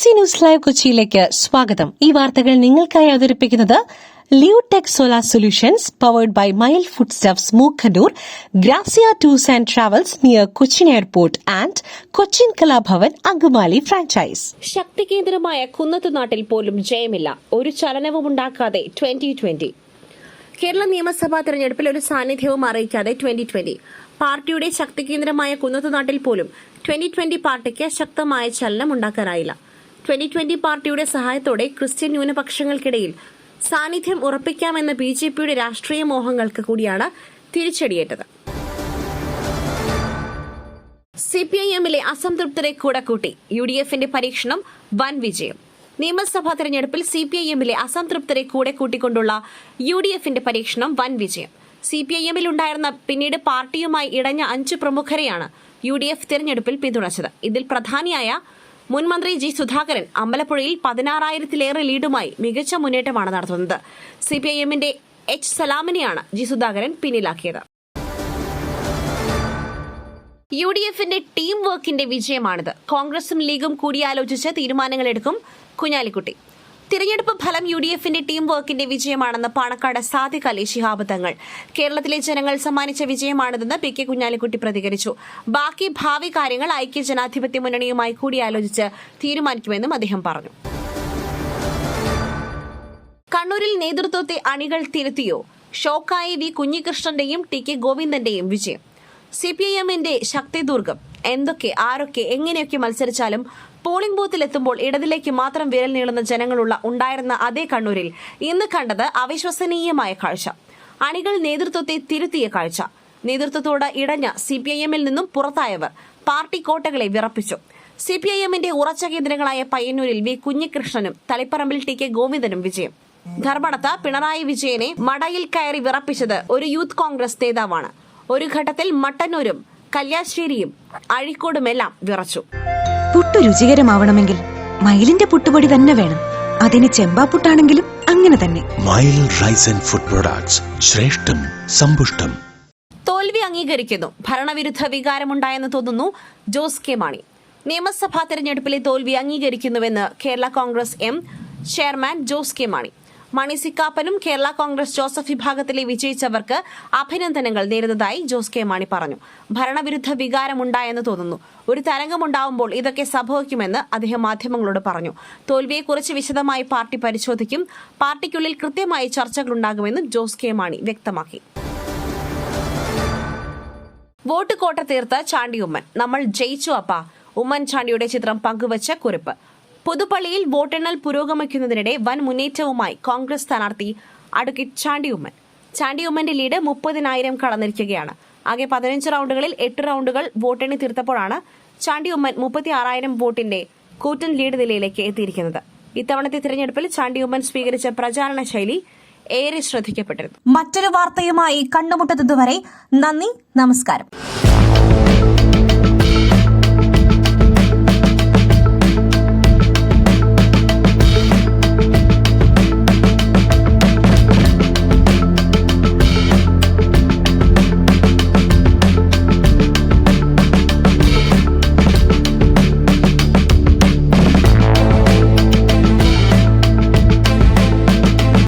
BBC news live കൊച്ചിയിലേക്ക് സ്വാഗതം. ഈ വാർത്തകൾ നിങ്ങൾക്കായി അവതരിപ്പിക്കുന്നത് Leotech solar solutions powered by Mile foodstuffs Mookkannoor, Grazia tours and travels near Cochin airport and Cochin Kalabhavan Angamaly franchise. ശക്തി കേന്ദ്രമായ കുന്നത്തുനാട്ടിൽ പോലും ജയമില്ല. ഒരു ചലനവും ഉണ്ടാക്കാതെ 2020. കേരള നിയമസഭാ തെരഞ്ഞെടുപ്പിൽ ഒരു സാന്നിധ്യവും അറിയിക്കാതെ 2020. പാർട്ടിയുടെ ശക്തി കേന്ദ്രമായ കുന്നത്തുനാട്ടിൽ പോലും 2020 പാർട്ടിക്ക് ശക്തമായ ചലനം ഉണ്ടാക്കാനായില്ല. 2020 പാർട്ടിയുടെ സഹായത്തോടെ ക്രിസ്ത്യൻ ന്യൂനപക്ഷങ്ങൾക്കിടയിൽ സാന്നിധ്യം ഉറപ്പിക്കാമെന്ന BJPയുടെ രാഷ്ട്രീയ മോഹങ്ങൾക്ക് കൂടിയാണ് തിരിച്ചടിയേറ്റത്. CPIMലെ അസംതൃപ്തരെ കൂടക്കൂട്ടി UDFന്റെ പരീക്ഷണം വൻ വിജയം. നിയമസഭാ തെരഞ്ഞെടുപ്പിൽ CPIMലെ അസംതൃപ്തരെ കൂടെ കൂട്ടിക്കൊണ്ടുള്ള UDFന്റെ പരീക്ഷണം വൻ വിജയം. CPIMൽ ഉണ്ടായിരുന്ന പിന്നീട് പാർട്ടിയുമായി ഇടഞ്ഞ 5 പ്രമുഖരെയാണ് UDF തെരഞ്ഞെടുപ്പിൽ പിന്തുണച്ചത്. ഇതിൽ പ്രധാനിയായ മുൻ മന്ത്രി G. സുധാകരൻ അമ്പലപ്പുഴയിൽ 16,000-ലേറെ ലീഡുമായി മികച്ച മുന്നേറ്റമാണ് നടത്തുന്നത്. CPIMന്റെ H. സലാമിനെയാണ് G. സുധാകരൻ പിന്നിലാക്കിയത്. UDFന്റെ ടീം വർക്കിന്റെ വിജയമാണിത്. കോൺഗ്രസും ലീഗും കൂടിയാലോചിച്ച് തീരുമാനങ്ങളെടുക്കും കുഞ്ഞാലിക്കുട്ടി. തിരഞ്ഞെടുപ്പ് ഫലം UDFന്റെ ടീം വർക്കിന്റെ വിജയമാണെന്ന് പാണക്കാട് സാദിഖ് അലി ശിഹാബ് തങ്ങൾ. കേരളത്തിലെ ജനങ്ങൾ സമ്മാനിച്ച വിജയമാണിതെന്ന് PK കുഞ്ഞാലിക്കുട്ടി പ്രതികരിച്ചു. ബാക്കി ഭാവി കാര്യങ്ങൾ ഐക്യ ജനാധിപത്യ മുന്നണിയുമായി കൂടിയാലോചിച്ച് തീരുമാനിക്കുമെന്നും അദ്ദേഹം പറഞ്ഞു. കണ്ണൂരിൽ നേതൃത്വത്തെ അണികൾ തിരുത്തിയോ? ഷോക്കായി V. കുഞ്ഞികൃഷ്ണന്റെയും TK ഗോവിന്ദന്റെയും വിജയം. CPIMന്റെ ശക്തിദുർഗം. എന്തൊക്കെ, ആരൊക്കെ, എങ്ങനെയൊക്കെ മത്സരിച്ചാലും പോളിംഗ് ബൂത്തിലെത്തുമ്പോൾ ഇടതിലേക്ക് മാത്രം വിരൽ നീളുന്ന ജനങ്ങളുള്ള ഉണ്ടായിരുന്ന അതേ കണ്ണൂരിൽ ഇന്ന് കണ്ടത് അവിശ്വസനീയമായ കാഴ്ച. അണികൾ നേതൃത്വത്തെ തിരുത്തിയ കാഴ്ച. നേതൃത്വത്തോട് ഇടഞ്ഞ CPIMൽ നിന്നും പുറത്തായവർ പാർട്ടി കോട്ടകളെ വിറപ്പിച്ചു. CPIMന്റെ ഉറച്ച കേന്ദ്രങ്ങളായ പയ്യന്നൂരിൽ V. കുഞ്ഞികൃഷ്ണനും തളിപ്പറമ്പിൽ TK ഗോവിന്ദനും വിജയം. ധർമ്മടത്ത് പിണറായി വിജയനെ മടയിൽ കയറി വിറപ്പിച്ചത് ഒരു യൂത്ത് കോൺഗ്രസ് നേതാവാണ്. ഒരു ഘട്ടത്തിൽ മട്ടന്നൂരും കല്യാശ്ശേരിയും അഴീക്കോടുമെല്ലാം വിറച്ചു. പുട്ടു രുചികരമാവണമെങ്കിൽ മയിലിന്റെ പുട്ടുപൊടി തന്നെ വേണം. അതിന് ചെമ്പാപ്പുട്ടാണെങ്കിലും അങ്ങനെ തന്നെ. മയിൽ റൈസ് ആൻഡ് ഫുഡ് പ്രൊഡക്ട്സ്, ശ്രേഷ്ഠം സമ്പുഷ്ടം. തോൽവി അംഗീകരിക്കുന്നു. ഭരണവിരുദ്ധ വികാരമുണ്ടായെന്ന് തോന്നുന്നു ജോസ് കെ മാണി. നിയമസഭാ തെരഞ്ഞെടുപ്പിലെ തോൽവി അംഗീകരിക്കുന്നുവെന്ന് കേരള കോൺഗ്രസ് M ചെയർമാൻ ജോസ് കെ മാണി. മണി സി കാപ്പനും കേരള കോൺഗ്രസ് ജോസഫ് വിഭാഗത്തിലെ വിജയിച്ചവർക്ക് അഭിനന്ദനങ്ങൾ നേരുന്നതായി ജോസ് കെ മാണി പറഞ്ഞു. ഭരണവിരുദ്ധ വികാരമുണ്ടായെന്ന് തോന്നുന്നു. ഒരു തരംഗമുണ്ടാവുമ്പോൾ ഇതൊക്കെ സംഭവിക്കുമെന്ന് അദ്ദേഹം മാധ്യമങ്ങളോട് പറഞ്ഞു. തോൽവിയെക്കുറിച്ച് വിശദമായി പാർട്ടി പരിശോധിക്കും. പാർട്ടിക്കുള്ളിൽ കൃത്യമായി ചർച്ചകളുണ്ടാകുമെന്നും ജോസ് കെ മാണി വ്യക്തമാക്കി. വോട്ട് കോട്ട തീർത്ത ചാണ്ടി ഉമ്മൻ. നമ്മൾ ജയിച്ചു അപ്പാ. ഉമ്മൻചാണ്ടിയുടെ ചിത്രം പങ്കുവച്ച കുറിപ്പ്. പുതുപ്പള്ളിയിൽ വോട്ടെണ്ണൽ പുരോഗമിക്കുന്നതിനിടെ വൻ മുന്നേറ്റവുമായി കോൺഗ്രസ് സ്ഥാനാർത്ഥി അഡ്വക്കേറ്റ് ചാണ്ടി ഉമ്മൻ. ചാണ്ടി ഉമ്മന്റെ ലീഡ് 30,000 കടന്നിരിക്കുകയാണ്. ആകെ 15 റൌണ്ടുകളിൽ 8 റൌണ്ടുകൾ വോട്ടെണ്ണി തീർത്തപ്പോഴാണ് ചാണ്ടി ഉമ്മൻ 36,000 വോട്ടിന്റെ കൂറ്റൻ ലീഡ് നിലയിലേക്ക് എത്തിയിരിക്കുന്നത്. ഇത്തവണത്തെ തിരഞ്ഞെടുപ്പിൽ ചാണ്ടി ഉമ്മൻ സ്വീകരിച്ച പ്രചാരണ ശൈലി ഏറെ ശ്രദ്ധിക്കപ്പെട്ടിരുന്നു. മറ്റൊരു വാർത്തയുമായി കണ്ടുമുട്ടുന്നതുവരെ നന്ദി, നമസ്കാരം.